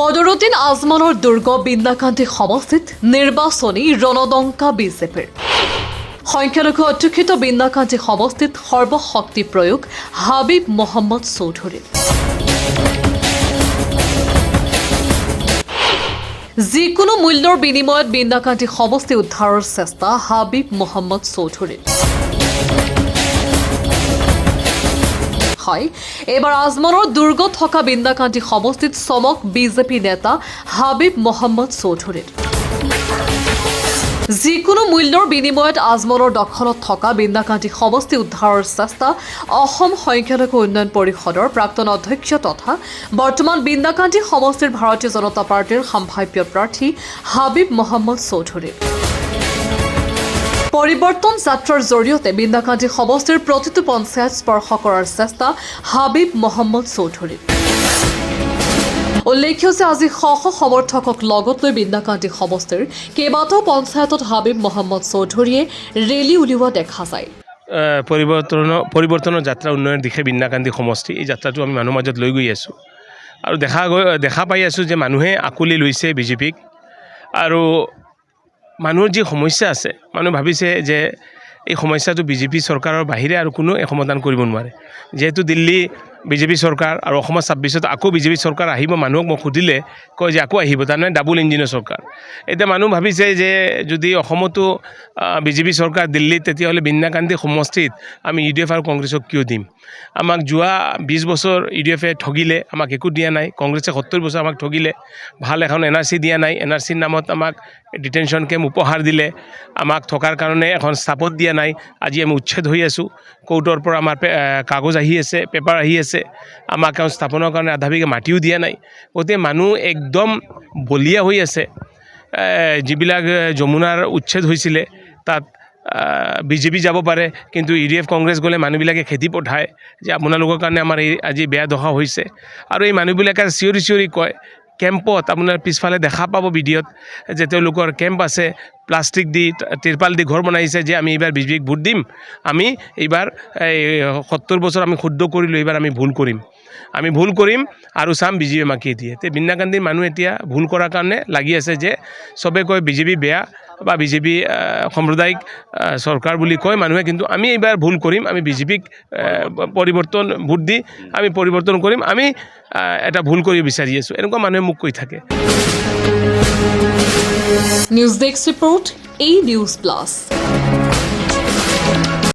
বদৰুদ্দিন আজমলৰ দুৰ্গ বিন্দাকান্দি সমষ্টিত নিৰ্বাচনী ৰণদংকা বিজেপিৰ সংখ্যালঘু অধ্যুষিত বিন্দাকান্দি সমষ্টিত সৰ্বশক্তি প্ৰয়োগ হাবিব মহম্মদ চৌধুৰীৰ যিকোনো মূল্যৰ বিনিময়ত বিন্দাকান্দি সমষ্টি উদ্ধাৰৰ চেষ্টা হাবিব মহম্মদ চৌধুৰীৰ হয় এবাৰ আজমলৰ দুৰ্গ থকা বিন্দাকান্দি সমষ্টিত চমক বিজেপি নেতা হাবিব মহম্মদ চৌধুৰীৰ যিকোনো মূল্যৰ বিনিময়ত আজমলৰ দখলত থকা বিন্দাকান্দি সমষ্টি উদ্ধাৰৰ চেষ্টা অসম সংখ্যালঘু উন্নয়ন পৰিষদৰ প্ৰাক্তন অধ্যক্ষ তথা বৰ্তমান বিন্দাকান্দি সমষ্টিৰ ভাৰতীয় জনতা পাৰ্টীৰ সম্ভাৱ্য প্ৰাৰ্থী হাবিব মহম্মদ চৌধুৰীৰ পৰিৱৰ্তন যাত্ৰাৰ জৰিয়তে বিন্দাকান্দি সমষ্টিৰ প্ৰতিটো পঞ্চায়ত স্পৰ্শ কৰাৰ চেষ্টা হাবিব মহম্মদ চৌধুৰীৰ উল্লেখ্য যে আজি শ শ সমৰ্থকক লগত লৈ বিন্দাকান্দি সমষ্টিৰ কেইবাটাও পঞ্চায়তত হাবিব মহম্মদ চৌধুৰীয়ে ৰেলী উলিওৱা দেখা যায় পৰিৱৰ্তনৰ যাত্ৰা উন্নয়নৰ দিশে বিন্দাকান্দি সমষ্টি এই যাত্ৰাটো আমি মানুহৰ মাজত লৈ গৈ আছোঁ আৰু দেখা পাই আছোঁ যে মানুহে আঁকোৱালি লৈছে বিজেপিক আৰু মানুহৰ যি সমস্যা আছে মানুহে ভাবিছে যে এই সমস্যাটো বিজেপি চৰকাৰৰ বাহিৰে আৰু কোনো সমাধান কৰিব নোৱাৰে যেহেতু দিল্লী বিজেপি চৰকাৰ আৰু অসমৰ 26ত আকৌ বিজেপি চৰকাৰ আহিব মানুহক মই সুধিলে কয় যে আকৌ আহিব তাৰমানে ডাবল ইঞ্জিনৰ চৰকাৰ এতিয়া মানুহ ভাবিছে যে যদি অসমতো বিজেপি চৰকাৰ দিল্লীত তেতিয়াহ'লে বিন্দাকান্দি সমষ্টিত আমি UDF আৰু কংগ্ৰেছক কিয় দিম আমাক যোৱা 20 বছৰ UDFে ঠগিলে আমাক একো দিয়া নাই কংগ্ৰেছে 70 বছৰ আমাক ঠগিলে ভাল এখন NRC দিয়া নাই NRCৰ নামত আমাক ডিটেনশ্যন কেম্প উপহাৰ দিলে আমাক থকাৰ কাৰণে এখন স্থাপত দিয়া নাই আজি আমি উচ্ছেদ হৈ আছোঁ কোৰ্টৰ পৰা আমাৰ কাগজ আহি আছে পেপাৰ আহি আছে আমাক এখন স্থাপনৰ কাৰণে আধা বিঘা মাটিও দিয়া নাই গতিকে মানুহ একদম বলিয়া হৈ আছে যিবিলাক যমুনাৰ উচ্ছেদ হৈছিলে তাত বিজেপি যাব পাৰে কিন্তু UDF কংগ্ৰেছ গ'লে মানুহবিলাকে খেদি পঠায় যে আপোনালোকৰ কাৰণে আমাৰ এই আজি বেয়া দশা হৈছে আৰু এই মানুহবিলাকে চিঞৰি কয় কেম্পত আপোনাৰ পিছফালে দেখা পাব ভিডিঅ'ত যে তেওঁলোকৰ কেম্প আছে প্লাষ্টিক দি তিৰপাল দি ঘৰ বনাইছে যে আমি এইবাৰ বিজেপিক ভোট দিম আমি এইবাৰ 70 বছৰ আমি শুদ্ধ কৰিলোঁ এইবাৰ আমি ভুল কৰিম আৰু চাম বিজেপি আমাক কি দিয়ে তে বিন্দাকান্দিৰ মানুহ এতিয়া ভুল কৰাৰ কাৰণে লাগি আছে যে চবে কয় বিজেপি বেয়া বা বিজেপি সাম্প্ৰদায়িক চৰকাৰ বুলি কয় মানুহে কিন্তু আমি এইবাৰ ভুল কৰিম আমি বিজেপিক পৰিৱৰ্তন ভোট দি আমি পৰিৱৰ্তন কৰিম আমি এটা ভুল কৰি বিচাৰি আছোঁ এনেকুৱা মানুহে মোক কৈ থাকে news desk report A News Plus